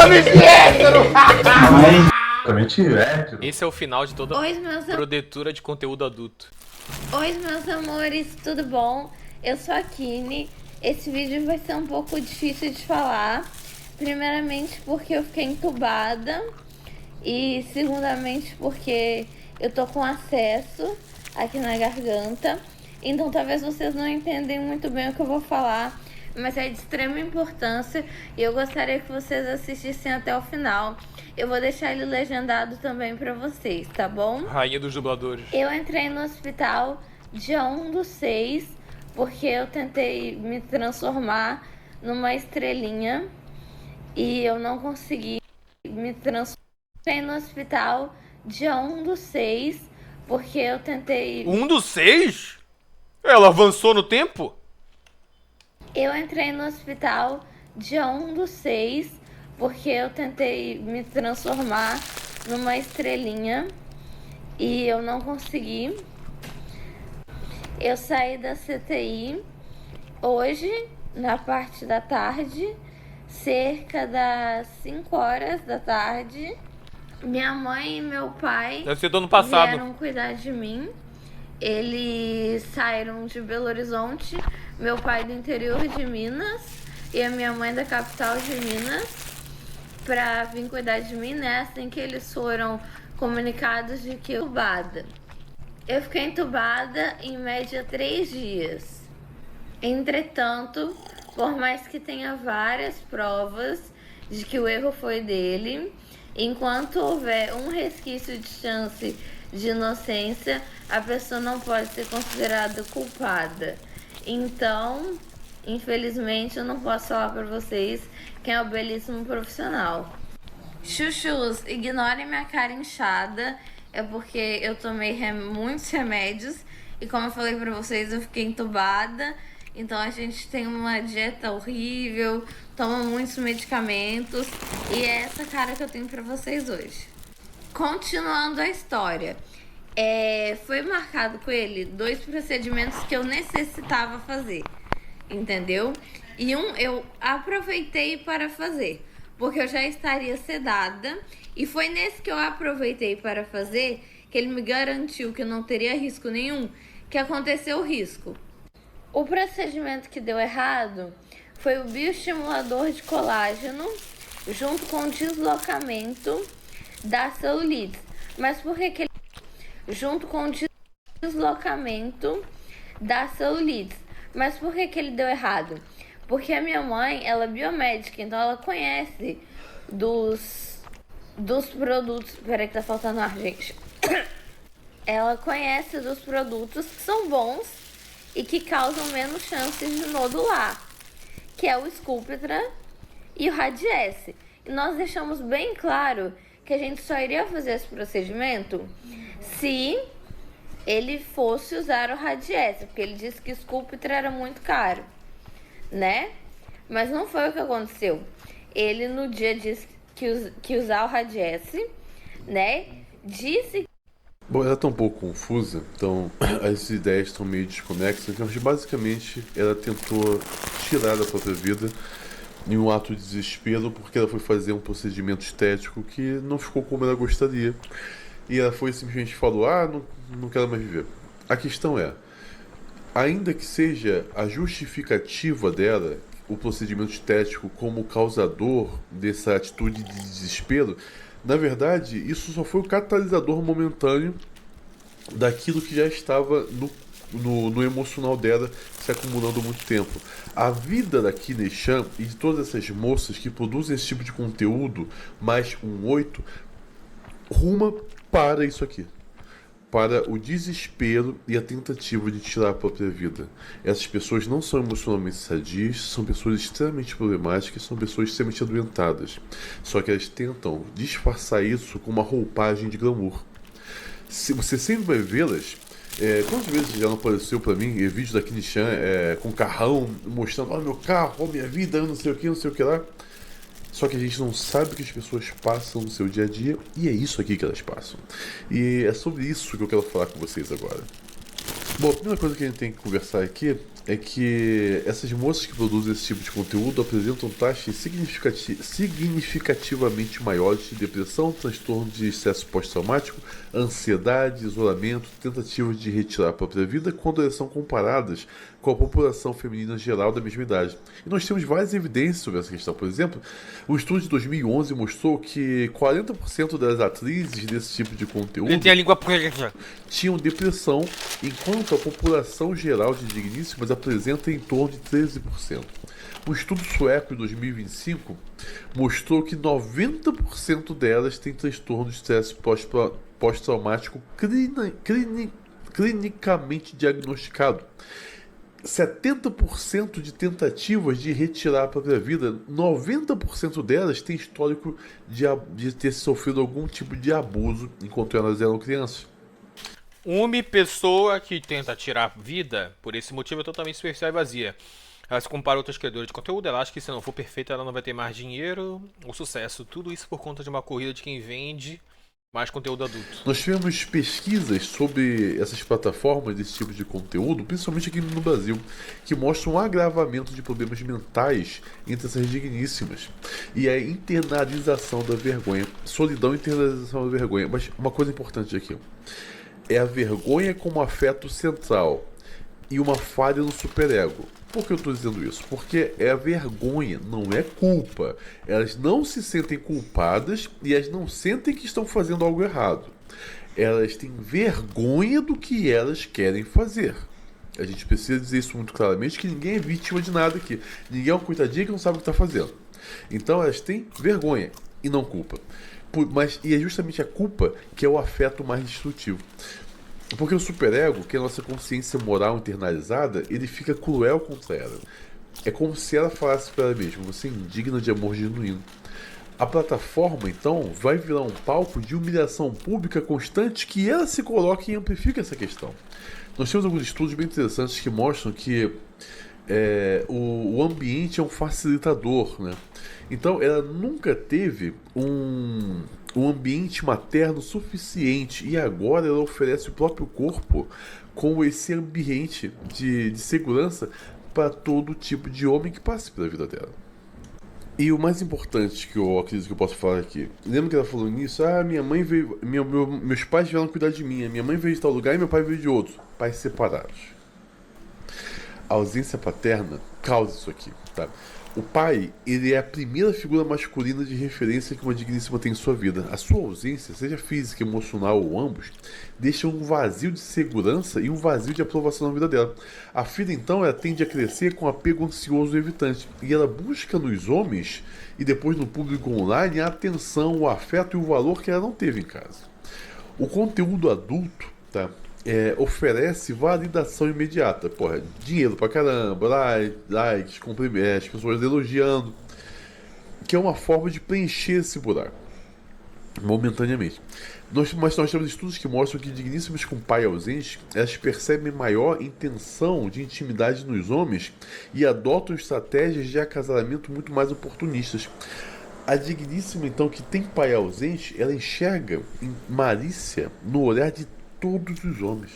Totalmente hétero! Totalmente hétero. Esse é o final de toda produtora de conteúdo adulto. Oi, meus amores, tudo bom? Eu sou a Kine. Esse vídeo vai ser um pouco difícil de falar. Primeiramente porque eu fiquei entubada. E segundamente porque eu tô com acesso aqui na garganta. Então talvez vocês não entendem muito bem o que eu vou falar, mas é de extrema importância e eu gostaria que vocês assistissem até o final. Eu vou deixar ele legendado também pra vocês, tá bom? Rainha dos dubladores. Eu entrei no hospital dia 1/6 porque eu tentei me transformar numa estrelinha e eu não consegui me transformar. Entrei no hospital dia 1/6 porque eu tentei... 1/6? Ela avançou no tempo? Eu entrei no hospital dia 1/6 porque eu tentei me transformar numa estrelinha e eu não consegui. Eu saí da CTI hoje, na parte da tarde, cerca das 5 horas da tarde. Minha mãe e meu pai Deve ser do ano passado. vieram cuidar de mim. Eles saíram de Belo Horizonte, meu pai do interior de Minas e a minha mãe da capital de Minas, pra vir cuidar de mim, né? Assim que eles foram comunicados de que eu entubada. Eu fiquei entubada em média 3 dias. Entretanto, por mais que tenha várias provas de que o erro foi dele, enquanto houver um resquício de chance de inocência, a pessoa não pode ser considerada culpada. Então, infelizmente, eu não posso falar pra vocês quem é o belíssimo profissional. Chuchus, ignorem minha cara inchada, é porque eu tomei muitos remédios e, como eu falei pra vocês, eu fiquei entubada. Então a gente tem uma dieta horrível, toma muitos medicamentos e é essa cara que eu tenho pra vocês hoje. Continuando a história, foi marcado com ele 2 procedimentos que eu necessitava fazer, entendeu? E um eu aproveitei para fazer, porque eu já estaria sedada, e foi nesse que eu aproveitei para fazer que ele me garantiu que eu não teria risco nenhum, que aconteceu o risco. O procedimento que deu errado foi o bioestimulador de colágeno junto com o deslocamento da celulite. Mas por que ele... Junto com o deslocamento da celulite. Mas por que ele deu errado? Porque a minha mãe, ela é biomédica, então ela conhece dos produtos... Peraí que tá faltando ar, gente. Ela conhece dos produtos que são bons e que causam menos chances de nodular, que é o Sculptra e o Radiesse. E nós deixamos bem claro que a gente só iria fazer esse procedimento se ele fosse usar o Radiesse, porque ele disse que o Sculptra era muito caro, né? Mas não foi o que aconteceu. Ele no dia disse que usar o Radiesse, né? Disse... Bom, ela está um pouco confusa, então as ideias estão meio desconexas, então basicamente ela tentou tirar da própria vida em um ato de desespero, porque ela foi fazer um procedimento estético que não ficou como ela gostaria, e ela foi simplesmente falou, não quero mais viver. A questão é, ainda que seja a justificativa dela, o procedimento estético como causador dessa atitude de desespero, na verdade, isso só foi o catalisador momentâneo daquilo que já estava no emocional dela se acumulando há muito tempo. A vida da Kine Chan e de todas essas moças que produzem esse tipo de conteúdo, mais um 8, ruma para isso aqui. Para o desespero e a tentativa de tirar a própria vida. Essas pessoas não são emocionalmente sadias, são pessoas extremamente problemáticas, são pessoas extremamente adoentadas. Só que elas tentam disfarçar isso com uma roupagem de glamour. Se você sempre vai vê-las, quantas vezes já não apareceu pra mim vídeos da Kine Chan com carrão, mostrando, meu carro, minha vida, não sei o que lá. Só que a gente não sabe o que as pessoas passam no seu dia a dia, e é isso aqui que elas passam. E é sobre isso que eu quero falar com vocês agora. Bom, a primeira coisa que a gente tem que conversar aqui é que essas moças que produzem esse tipo de conteúdo apresentam taxas significativamente maiores de depressão, transtorno de estresse pós-traumático, ansiedade, isolamento, tentativas de retirar a própria vida quando elas são comparadas com a população feminina geral da mesma idade. E nós temos várias evidências sobre essa questão. Por exemplo, um estudo de 2011 mostrou que 40% das atrizes desse tipo de conteúdo Ele tem a língua presa. tinham depressão, enquanto a população geral de digníssimas apresenta em torno de 13%. Um estudo sueco de 2025 mostrou que 90% delas têm transtorno de estresse pós-traumático clinicamente diagnosticado. 70% de tentativas de retirar a própria vida, 90% delas têm histórico de ter sofrido algum tipo de abuso enquanto elas eram crianças. Uma pessoa que tenta tirar a vida, por esse motivo, é totalmente superficial e vazia. Ela se compara a outras criadoras de conteúdo, ela acha que se não for perfeita ela não vai ter mais dinheiro ou sucesso. Tudo isso por conta de uma corrida de quem vende mais conteúdo adulto. Nós tivemos pesquisas sobre essas plataformas desse tipo de conteúdo, principalmente aqui no Brasil, que mostram um agravamento de problemas mentais entre essas digníssimas. E a internalização da vergonha. Solidão e internalização da vergonha. Mas uma coisa importante aqui. É a vergonha como afeto central e uma falha no superego. Por que eu estou dizendo isso? Porque é a vergonha, não é culpa. Elas não se sentem culpadas e elas não sentem que estão fazendo algo errado. Elas têm vergonha do que elas querem fazer. A gente precisa dizer isso muito claramente, que ninguém é vítima de nada aqui. Ninguém é um coitadinho que não sabe o que está fazendo. Então elas têm vergonha e não culpa. E é justamente a culpa que é o afeto mais destrutivo. Porque o superego, que é a nossa consciência moral internalizada, ele fica cruel contra ela. É como se ela falasse para ela mesma: você é indigna de amor genuíno. A plataforma, então, vai virar um palco de humilhação pública constante que ela se coloca e amplifica essa questão. Nós temos alguns estudos bem interessantes que mostram que o ambiente é um facilitador, né? Então, ela nunca teve um ambiente materno suficiente e agora ela oferece o próprio corpo como esse ambiente de segurança para todo tipo de homem que passe pela vida dela. E o mais importante que eu acredito que eu posso falar aqui, lembra que ela falou nisso? Minha mãe veio, meus pais vieram cuidar de mim, minha mãe veio de tal lugar e meu pai veio de outro, pais separados. A ausência paterna causa isso aqui, tá? O pai, ele é a primeira figura masculina de referência que uma digníssima tem em sua vida. A sua ausência, seja física, emocional ou ambos, deixa um vazio de segurança e um vazio de aprovação na vida dela. A filha, então, ela tende a crescer com apego ansioso e evitante. E ela busca nos homens e depois no público online a atenção, o afeto e o valor que ela não teve em casa. O conteúdo adulto, tá? Oferece validação imediata. Porra, dinheiro pra caramba, likes, cumprimentos, as pessoas elogiando, que é uma forma de preencher esse buraco momentaneamente. Mas nós temos estudos que mostram que digníssimas com pai ausente, elas percebem maior intenção de intimidade nos homens e adotam estratégias de acasalamento muito mais oportunistas. A digníssima, então, que tem pai ausente, ela enxerga malícia no olhar de todos os homens.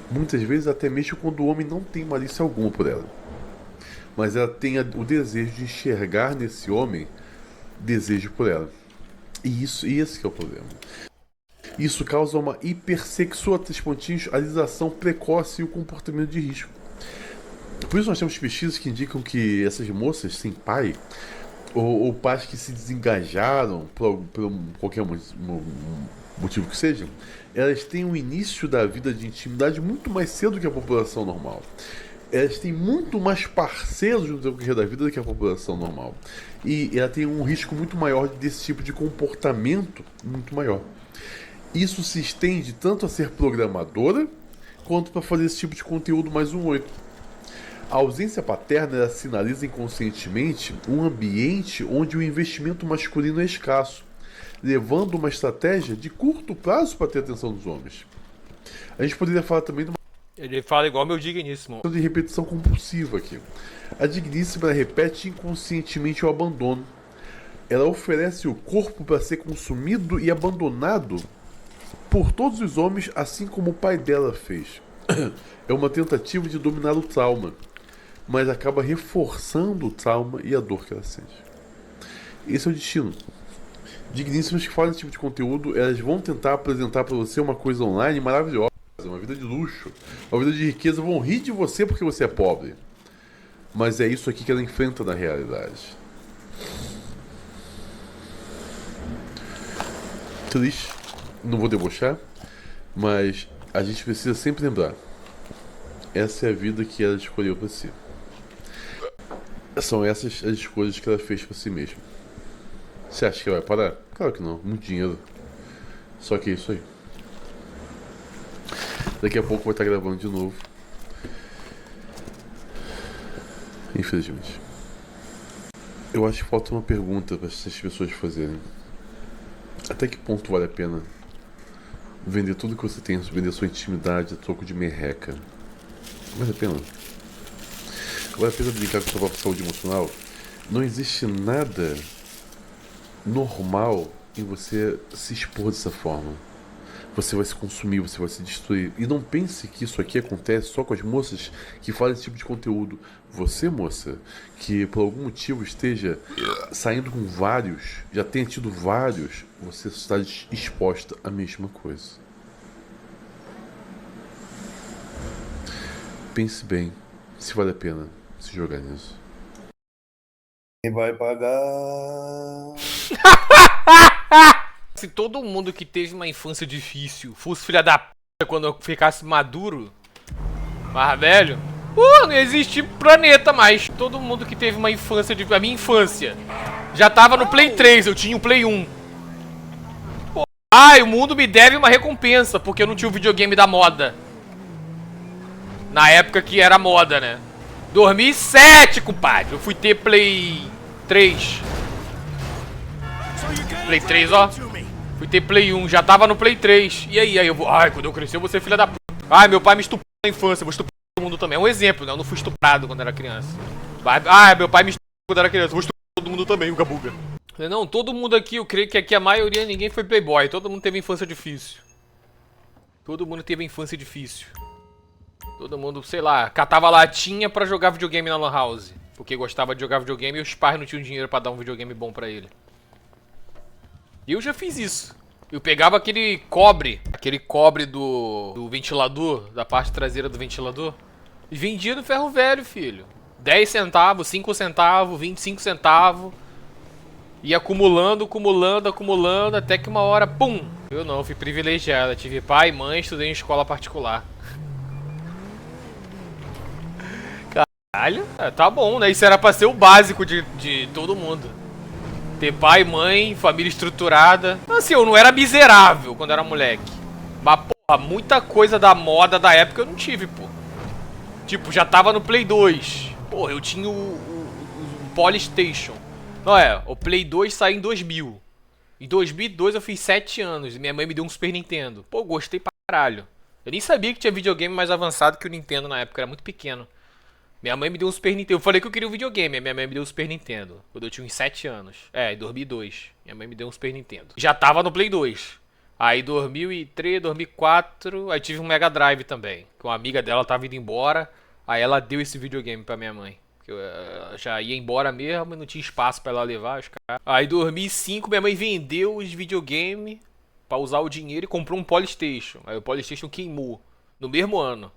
Muitas vezes até mesmo quando o homem não tem malícia alguma por ela. Mas ela tem o desejo de enxergar nesse homem desejo por ela. E esse que é o problema. Isso causa uma hipersexualização precoce e o comportamento de risco. Por isso nós temos pesquisas que indicam que essas moças sem pai, ou pais que se desengajaram por qualquer motivo que seja, elas têm um início da vida de intimidade muito mais cedo que a população normal. Elas têm muito mais parceiros no decorrer da vida do que a população normal. E ela tem um risco muito maior desse tipo de comportamento, muito maior. Isso se estende tanto a ser programadora, quanto para fazer esse tipo de conteúdo mais 1/8. A ausência paterna ela sinaliza inconscientemente um ambiente onde o investimento masculino é escasso, levando uma estratégia de curto prazo para ter a atenção dos homens. A gente poderia falar também de Ele fala igual meu digníssimo. de repetição compulsiva aqui. A digníssima repete inconscientemente o abandono. Ela oferece o corpo para ser consumido e abandonado por todos os homens, assim como o pai dela fez. é uma tentativa de dominar o trauma, mas acaba reforçando o trauma e a dor que ela sente. Esse é o destino. Digníssimas que fazem esse tipo de conteúdo, elas vão tentar apresentar pra você uma coisa online maravilhosa, uma vida de luxo, uma vida de riqueza, vão rir de você porque você é pobre. Mas é isso aqui que ela enfrenta na realidade. Triste, não vou debochar, mas a gente precisa sempre lembrar: essa é a vida que ela escolheu pra si. São essas as escolhas que ela fez pra si mesma. Você acha que ela vai parar? Claro que não, muito dinheiro. Só que é isso aí. Daqui a pouco vai estar gravando de novo. Infelizmente. Eu acho que falta uma pergunta para essas pessoas fazerem. Até que ponto vale a pena vender tudo que você tem, vender sua intimidade a troco de merreca? Vale a pena? Vale a pena brincar com a sua própria saúde emocional? Não existe nada normal em você se expor dessa forma. Você vai se consumir, você vai se destruir. E não pense que isso aqui acontece só com as moças que fazem esse tipo de conteúdo. Você, moça, que por algum motivo esteja saindo com vários, já tenha tido vários, você está exposta à mesma coisa. Pense bem se vale a pena se jogar nisso. Quem vai pagar? Se todo mundo que teve uma infância difícil fosse filha da p quando eu ficasse maduro, mais velho, não existe planeta mais. Todo mundo que teve uma infância a minha infância já tava no Play 3, eu tinha o Play 1. Pô, o mundo me deve uma recompensa, porque eu não tinha o videogame da moda. Na época que era moda, né? 2007, compadre, eu fui ter Play 3. Play 3, ó. Fui ter Play 1, já tava no Play 3. E aí eu vou... quando eu crescer eu vou ser filha da p... meu pai me estuprou na infância, eu vou estuprar todo mundo também. É um exemplo, né? Eu não fui estuprado quando era criança. Meu pai me estuprou quando era criança, eu vou estuprar todo mundo também, o Gabuga. Não, todo mundo aqui, eu creio que aqui a maioria, ninguém foi playboy. Todo mundo teve infância difícil. Todo mundo teve infância difícil. Todo mundo, sei lá, catava latinha pra jogar videogame na lan house. Porque gostava de jogar videogame e os pais não tinham dinheiro pra dar um videogame bom pra ele. E eu já fiz isso. Eu pegava aquele cobre do ventilador, da parte traseira do ventilador, e vendia no ferro velho, filho. 10 centavos, 5 centavos, 25 centavos. Ia acumulando, até que uma hora, pum! Eu não, fui privilegiado. Tive pai e mãe, estudei em escola particular. Caralho, tá bom, né? Isso era pra ser o básico de todo mundo. Ter pai, mãe, família estruturada. Assim, eu não era miserável quando era moleque. Mas, porra, muita coisa da moda da época eu não tive, pô. Tipo, já tava no Play 2. Porra, eu tinha o Polystation. Não, o Play 2 saiu em 2000. Em 2002 eu fiz 7 anos e minha mãe me deu um Super Nintendo. Pô, gostei pra caralho. Eu nem sabia que tinha videogame mais avançado que o Nintendo na época, era muito pequeno. Minha mãe me deu um Super Nintendo. Eu falei que eu queria um videogame. Minha mãe me deu um Super Nintendo. Quando eu tinha uns 7 anos. Em 2002. Minha mãe me deu um Super Nintendo. Já tava no Play 2. Aí 2003, 2004. Aí tive um Mega Drive também. Que uma amiga dela tava indo embora. Aí ela deu esse videogame pra minha mãe. Eu já ia embora mesmo e não tinha espaço pra ela levar os caras. Aí 2005 minha mãe vendeu os videogames pra usar o dinheiro e comprou um Polystation. Aí o Polystation queimou. No mesmo ano.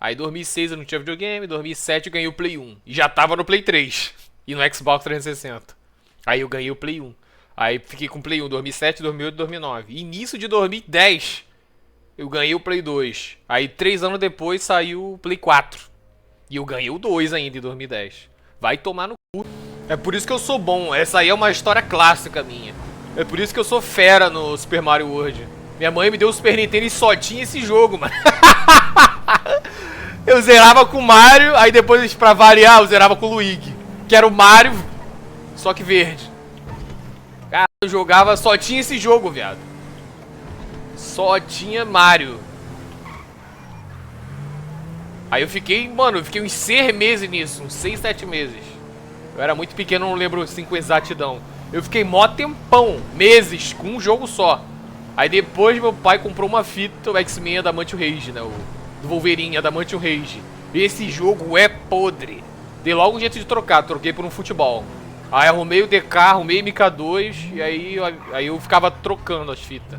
Aí 2006 eu não tinha videogame, 2007 eu ganhei o Play 1. E já tava no Play 3. E no Xbox 360. Aí eu ganhei o Play 1. Aí fiquei com o Play 1 2007, 2008, 2009. Início de 2010 eu ganhei o Play 2. Aí 3 anos depois saiu o Play 4. E eu ganhei o 2 ainda em 2010. Vai tomar no cu. É por isso que eu sou bom. Essa aí é uma história clássica minha. É por isso que eu sou fera no Super Mario World. Minha mãe me deu o Super Nintendo e só tinha esse jogo, mano. Eu zerava com o Mario, aí depois, pra variar, eu zerava com o Luigi. Que era o Mario, só que verde. Cara, eu jogava, só tinha esse jogo, viado. Só tinha Mario. Aí eu fiquei, mano, eu fiquei uns 6 meses nisso, uns 6, 7 meses. Eu era muito pequeno, não lembro assim com exatidão. Eu fiquei mó tempão, meses, com um jogo só. Aí depois meu pai comprou uma fita, o X-Men Adamantio Rage, né, do Wolverine, Adamantium Rage. Esse jogo é podre. Dei logo um jeito de trocar, troquei por um futebol. Aí arrumei o DK, arrumei MK2 e aí eu ficava trocando as fitas.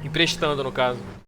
Emprestando, no caso.